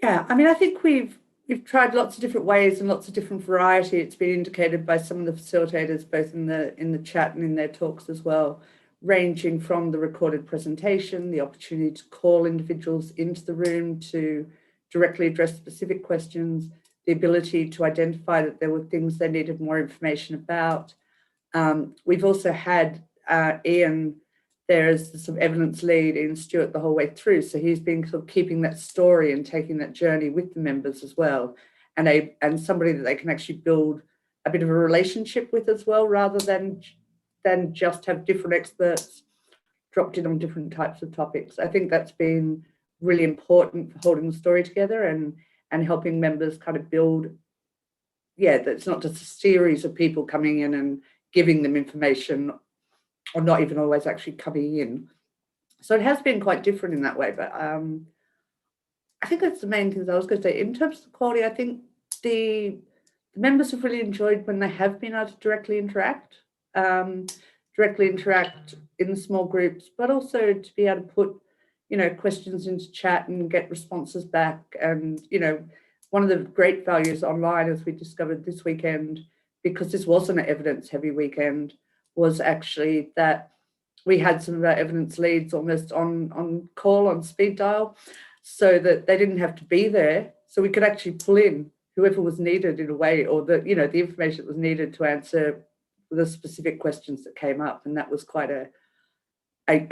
Yeah, I mean, I think we've tried lots of different ways and lots of different variety. It's been indicated by some of the facilitators, both in the chat and in their talks as well, ranging from the recorded presentation, the opportunity to call individuals into the room to directly address specific questions, the ability to identify that there were things they needed more information about. We've also had Ian there as the sort of evidence lead, Ian Stewart, the whole way through. So he's been sort of keeping that story and taking that journey with the members as well, and somebody that they can actually build a bit of a relationship with as well, rather than just have different experts dropped in on different types of topics. I think that's been really important for holding the story together and helping members kind of build, yeah, that it's not just a series of people coming in and giving them information, or not even always actually coming in. So it has been quite different in that way, but I think that's the main things I was going to say. In terms of the quality, I think the members have really enjoyed when they have been able to directly interact in small groups, but also to be able to put, questions into chat and get responses back. And, one of the great values online, as we discovered this weekend, because this wasn't an evidence-heavy weekend, was actually that we had some of our evidence leads almost on call, on speed dial, so that they didn't have to be there. So we could actually pull in whoever was needed in a way, or the information that was needed to answer the specific questions that came up. And that was quite a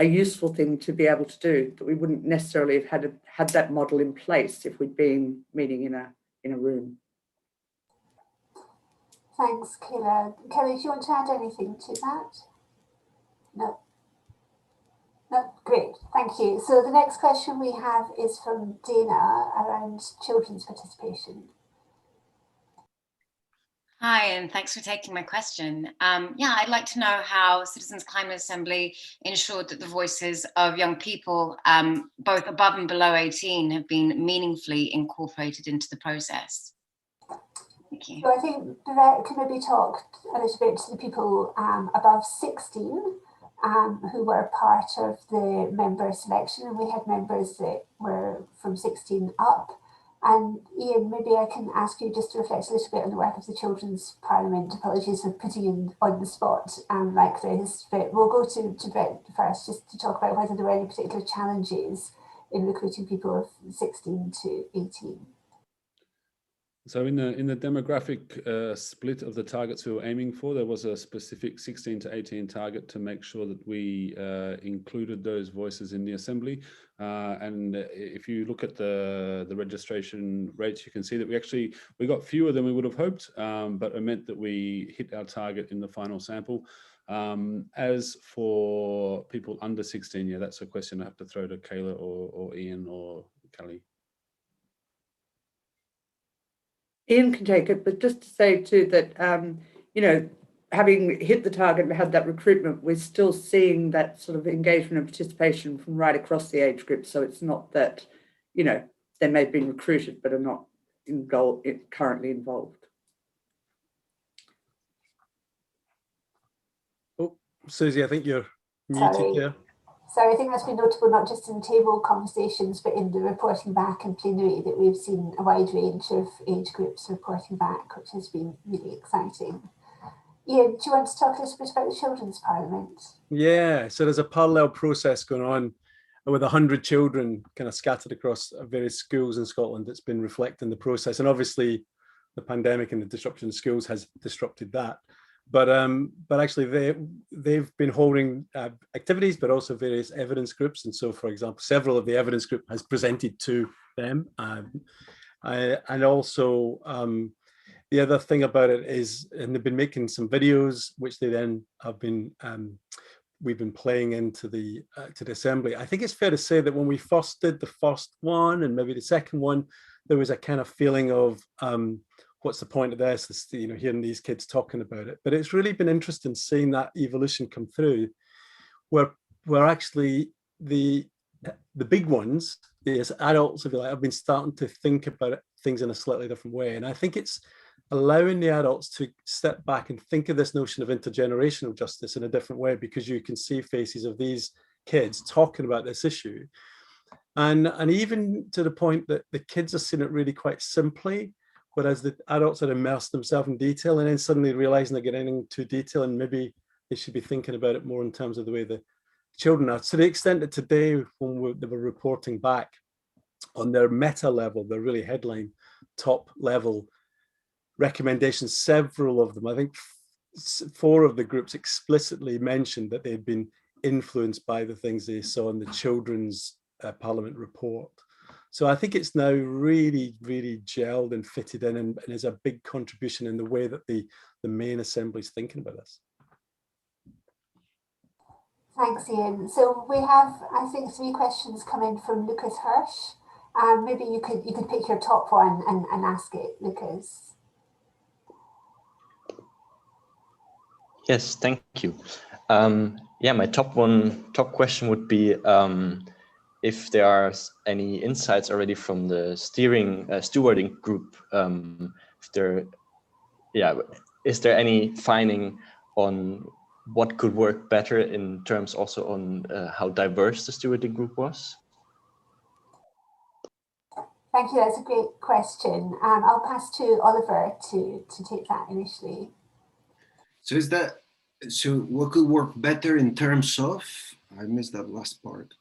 useful thing to be able to do, that we wouldn't necessarily have had that model in place if we'd been meeting in a room. Thanks, Kayla. Kelly, do you want to add anything to that? No. No, great, thank you. So the next question we have is from Dana around children's participation. Hi, and thanks for taking my question. Yeah, I'd like to know how Citizens Climate Assembly ensured that the voices of young people, both above and below 18, have been meaningfully incorporated into the process. Thank you. So I think Vivek can maybe talk a little bit to the people above 16 who were part of the member selection, and we had members that were from 16 up. And Ian, maybe I can ask you just to reflect a little bit on the work of the Children's Parliament. Apologies for putting you on the spot like this, but we'll go to Vivek first just to talk about whether there were any particular challenges in recruiting people of 16 to 18. So in the demographic split of the targets we were aiming for, there was a specific 16 to 18 target to make sure that we included those voices in the assembly. And if you look at the registration rates, you can see that we got fewer than we would have hoped, but it meant that we hit our target in the final sample. As for people under 16, yeah, that's a question I have to throw to Kayla or Ian or Kelly. Ian can take it, but just to say too that, you know, having hit the target and had that recruitment, we're still seeing that sort of engagement and participation from right across the age group. So it's not that, you know, they may have been recruited but are not currently involved. Oh, Susie, I think you're muted here. So I think that's been notable not just in table conversations, but in the reporting back and plenary, that we've seen a wide range of age groups reporting back, which has been really exciting. Ian, do you want to talk a little bit about the Children's Parliament? Yeah, so there's a parallel process going on with 100 children kind of scattered across various schools in Scotland that's been reflecting the process. And obviously the pandemic and the disruption in schools has disrupted that. But actually they've been holding activities, but also various evidence groups. And so, for example, several of the evidence group has presented to them. And also the other thing about it is, and they've been making some videos, which they then have been, we've been playing into the to the assembly. I think it's fair to say that when we first did the first one and maybe the second one, there was a kind of feeling of, what's the point of this, you know, hearing these kids talking about it. But it's really been interesting seeing that evolution come through, where actually the big ones, as adults, if you like, have been starting to think about things in a slightly different way. And I think it's allowing the adults to step back and think of this notion of intergenerational justice in a different way, because you can see faces of these kids talking about this issue. And even to the point that the kids are seeing it really quite simply, whereas the adults are immersed themselves in detail and then suddenly realizing they're getting into detail and maybe they should be thinking about it more in terms of the way the children are. To the extent that today, when they were reporting back on their meta level, their really headline top level recommendations, several of them, I think 4 of the groups explicitly mentioned that they'd been influenced by the things they saw in the Children's Parliament report. So I think it's now really, really gelled and fitted in, and is a big contribution in the way that the main assembly is thinking about this. Thanks, Ian. So we have, I think, 3 questions coming from Lucas Hirsch. Maybe you could pick your top one and ask it, Lucas. Yes, thank you. Yeah, my top question would be if there are any insights already from the stewarding group. Is there any finding on what could work better in terms also on how diverse the stewarding group was? Thank you, that's a great question. I'll pass to Oliver to take that initially. So what could work better in terms of, I missed that last part.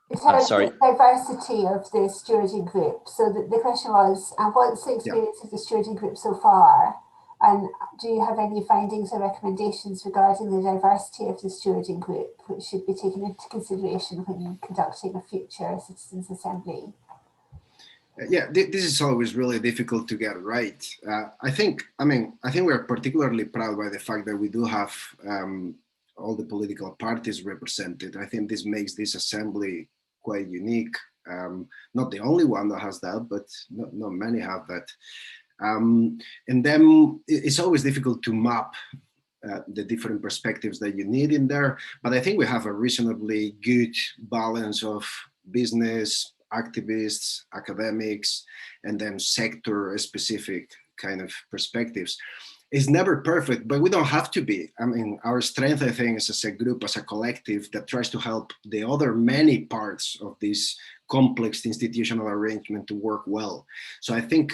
In terms of the diversity of the stewarding group. So the question was, what's the experience of the stewarding group so far? And do you have any findings or recommendations regarding the diversity of the stewarding group, which should be taken into consideration when conducting a future Citizens Assembly? Yeah, this is always really difficult to get right. I think we're particularly proud by the fact that we do have all the political parties represented. I think this makes this assembly quite unique. Not the only one that has that, but not many have that. And then it's always difficult to map the different perspectives that you need in there. But I think we have a reasonably good balance of business, activists, academics, and then sector-specific kind of perspectives. It's never perfect, but we don't have to be. I mean, our strength, I think, is as a group, as a collective that tries to help the other many parts of this complex institutional arrangement to work well. So I think,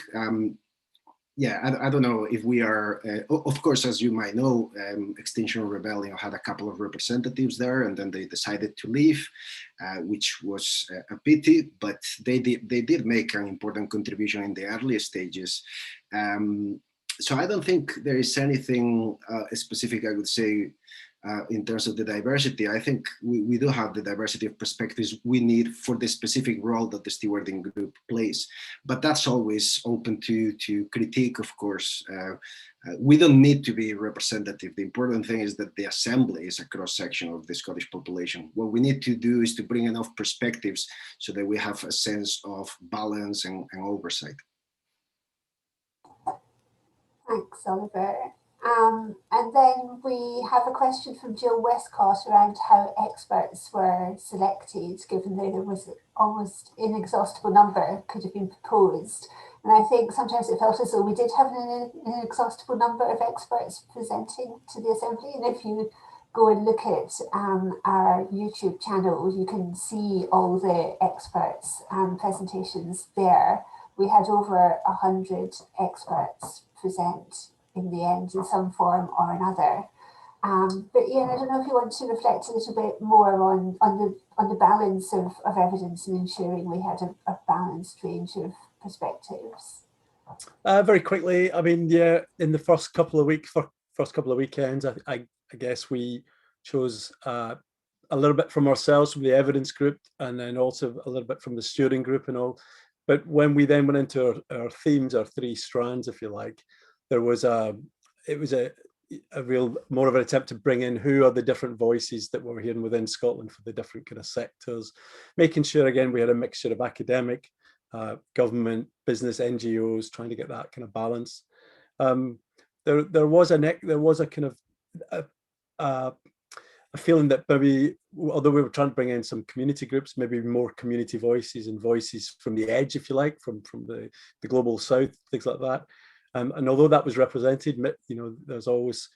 yeah, I don't know if we are, of course, as you might know, Extinction Rebellion had a couple of representatives there, and then they decided to leave, which was a pity, but they did make an important contribution in the early stages. So I don't think there is anything specific I would say in terms of the diversity. I think we do have the diversity of perspectives we need for the specific role that the stewarding group plays. But that's always open to critique, of course. We don't need to be representative. The important thing is that the assembly is a cross-section of the Scottish population. What we need to do is to bring enough perspectives so that we have a sense of balance and oversight. Thanks, Oliver. And then we have a question from Jill Westcott around how experts were selected, given that there was almost inexhaustible number could have been proposed. And I think sometimes it felt as though we did have an inexhaustible number of experts presenting to the Assembly. And if you go and look at our YouTube channel, you can see all the experts presentations there. We had over 100 experts present in the end in some form or another. But yeah, I don't know if you want to reflect a little bit more on the balance of evidence and ensuring we had a balanced range of perspectives. Very quickly, I mean, yeah, in the first couple of weekends, I guess we chose a little bit from ourselves, from the evidence group, and then also a little bit from the stewarding group and all. But when we then went into our themes, our three strands, if you like, it was a real more of an attempt to bring in who are the different voices that we're hearing within Scotland for the different kind of sectors, making sure again we had a mixture of academic, government, business, NGOs, trying to get that kind of balance. There was a kind of a feeling that maybe, although we were trying to bring in some community groups, maybe more community voices and voices from the edge, if you like, from the global south, things like that. And although that was represented, you know, there's always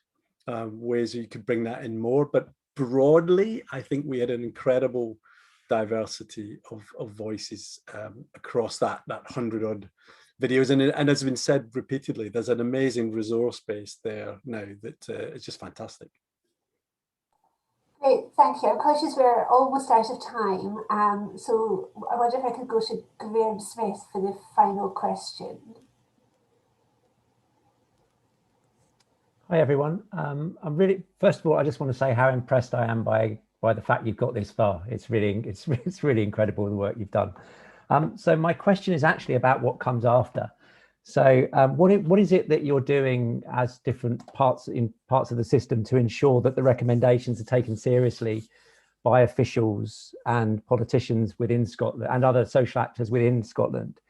ways you could bring that in more. But broadly, I think we had an incredible diversity of voices across that 100-odd videos. And as has been said repeatedly, there's an amazing resource base there now that it's just fantastic. Great, thank you. I'm conscious we're almost out of time. So I wonder if I could go to Graham Smith for the final question. Hi everyone. I'm really, first of all, I just want to say how impressed I am by the fact you've got this far. It's really incredible the work you've done. So my question is actually about what comes after. So what is it that you're doing as different parts of the system to ensure that the recommendations are taken seriously by officials and politicians within Scotland and other social actors within Scotland?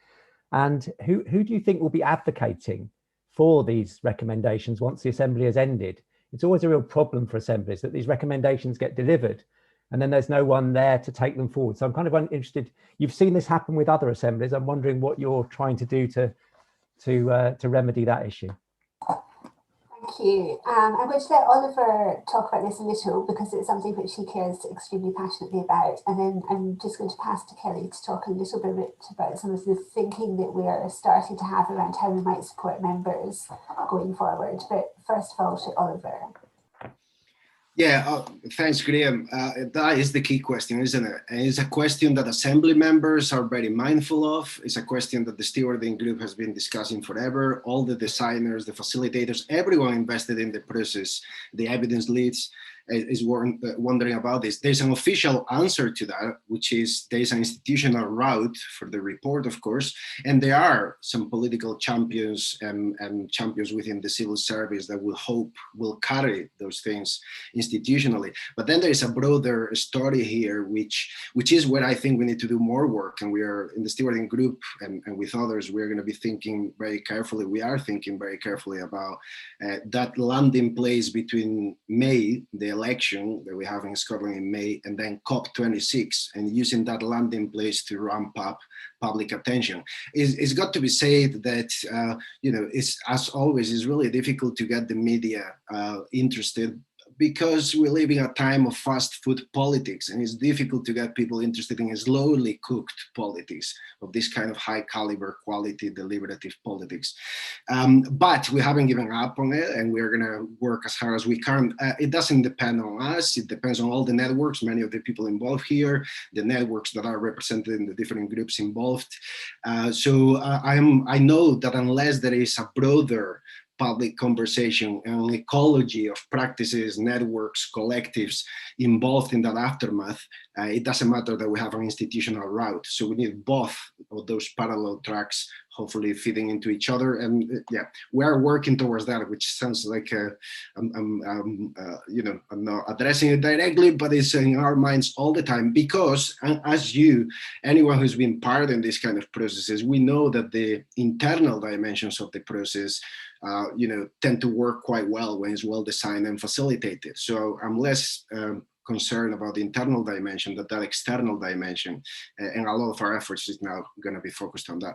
And who do you think will be advocating for these recommendations once the Assembly has ended? It's always a real problem for assemblies that these recommendations get delivered and then there's no one there to take them forward. So I'm kind of interested, you've seen this happen with other assemblies. I'm wondering what you're trying to do to remedy that issue. Thank you. I'm going to let Oliver talk about this a little because it's something which he cares extremely passionately about. And then I'm just going to pass to Kelly to talk a little bit about some of the thinking that we are starting to have around how we might support members going forward. But first of all, to Oliver. Yeah, thanks, Graham. That is the key question, isn't it? And it's a question that Assembly members are very mindful of. It's a question that the stewarding group has been discussing forever. All the designers, the facilitators, everyone invested in the process, the evidence leads. is wondering about this. There's an official answer to that, which is there's an institutional route for the report, of course, and there are some political champions and champions within the civil service that will carry those things institutionally. But then there is a broader story here, which is where I think we need to do more work. And we are in the stewarding group and with others, we're going to be thinking very carefully. We are thinking very carefully about that landing place between May, the election that we have in Scotland in May, and then COP26, and using that landing place to ramp up public attention. It's got to be said that, it's, as always, it's really difficult to get the media interested, because we live in a time of fast food politics, and it's difficult to get people interested in slowly cooked politics of this kind of high caliber, quality, deliberative politics. But we haven't given up on it, and we're going to work as hard as we can. It doesn't depend on us. It depends on all the networks, many of the people involved here, the networks that are represented in the different groups involved. So I know that unless there is a broader public conversation and an ecology of practices, networks, collectives involved in that aftermath, it doesn't matter that we have an institutional route. So we need both of those parallel tracks, hopefully feeding into each other. And yeah, we are working towards that, which sounds like I'm not addressing it directly, but it's in our minds all the time, because anyone who's been part in this kind of processes, we know that the internal dimensions of the process tend to work quite well when it's well designed and facilitated. So I'm less concerned about the internal dimension than that external dimension, and a lot of our efforts is now going to be focused on that.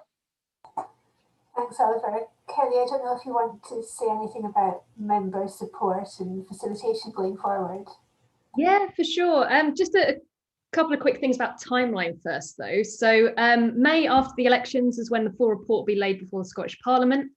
Thanks, Oliver. Kelly, I don't know if you want to say anything about member support and facilitation going forward. Yeah, for sure. Just a couple of quick things about timeline first, though. So May after the elections is when the full report will be laid before the Scottish Parliament.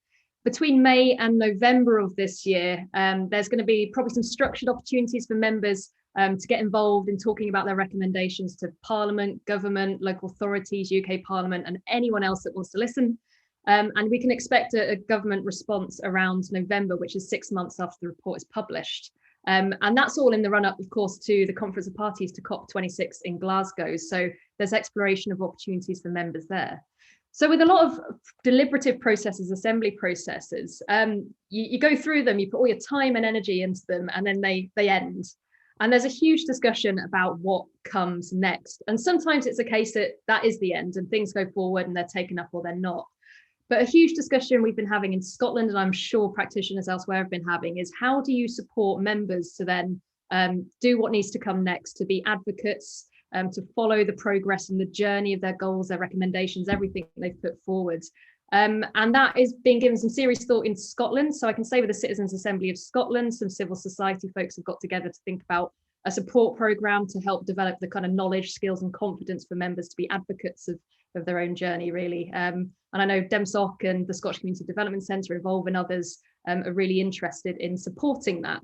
Between May and November of this year, there's going to be probably some structured opportunities for members to get involved in talking about their recommendations to Parliament, government, local authorities, UK Parliament, and anyone else that wants to listen. And we can expect a government response around November, which is 6 months after the report is published. And that's all in the run-up, of course, to the Conference of Parties to COP26 in Glasgow. So there's exploration of opportunities for members there. So with a lot of deliberative processes, assembly processes, you go through them, you put all your time and energy into them, and then they end. And there's a huge discussion about what comes next. And sometimes it's a case that is the end and things go forward and they're taken up or they're not. But a huge discussion we've been having in Scotland, and I'm sure practitioners elsewhere have been having, is how do you support members to then do what needs to come next, to be advocates, to follow the progress and the journey of their goals, their recommendations, everything they've put forward. And that is being given some serious thought in Scotland. So I can say with the Citizens Assembly of Scotland, some civil society folks have got together to think about a support programme to help develop the kind of knowledge, skills and confidence for members to be advocates of their own journey, really. And I know DEMSOC and the Scottish Community Development Centre, Evolve and others are really interested in supporting that.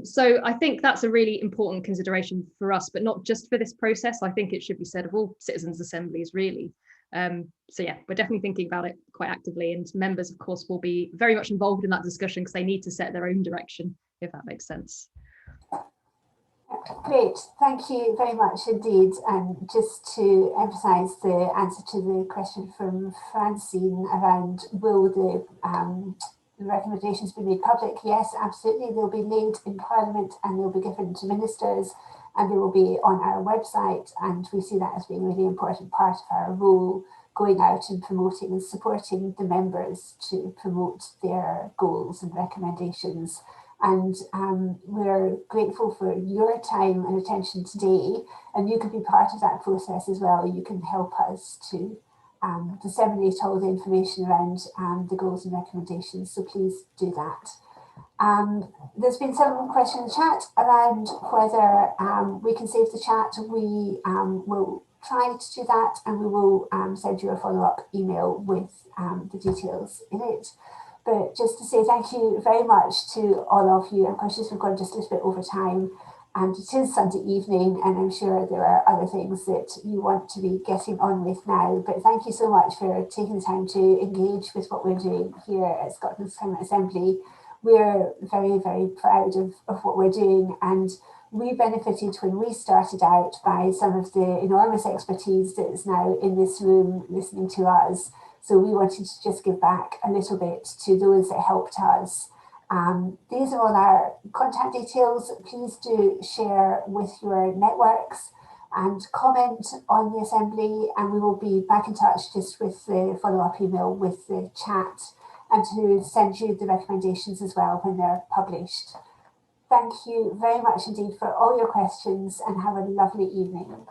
So I think that's a really important consideration for us, but not just for this process. I think it should be said of all citizens' assemblies, really. So yeah, we're definitely thinking about it quite actively, and members, of course, will be very much involved in that discussion because they need to set their own direction, if that makes sense. Great, thank you very much indeed. And just to emphasise the answer to the question from Francine around will the recommendations be made public? Yes, absolutely. They'll be laid in Parliament and they'll be given to ministers and they will be on our website, and we see that as being a really important part of our role, going out and promoting and supporting the members to promote their goals and recommendations. And we're grateful for your time and attention today, and you can be part of that process as well. You can help us to disseminate all the information around the goals and recommendations, so please do that. There's been some question in the chat around whether we can save the chat. We will try to do that, and we will send you a follow-up email with the details in it. But just to say thank you very much to all of you. I'm conscious we've gone just a little bit over time, and it is Sunday evening, and I'm sure there are other things that you want to be getting on with now. But thank you so much for taking the time to engage with what we're doing here at Scotland's Climate Assembly. we're very, very proud of what we're doing, and we benefited when we started out by some of the enormous expertise that is now in this room listening to us. So we wanted to just give back a little bit to those that helped us. These are all our contact details. Please do share with your networks and comment on the assembly, and we will be back in touch just with the follow-up email with the chat, and to send you the recommendations as well when they're published. Thank you very much indeed for all your questions, and have a lovely evening.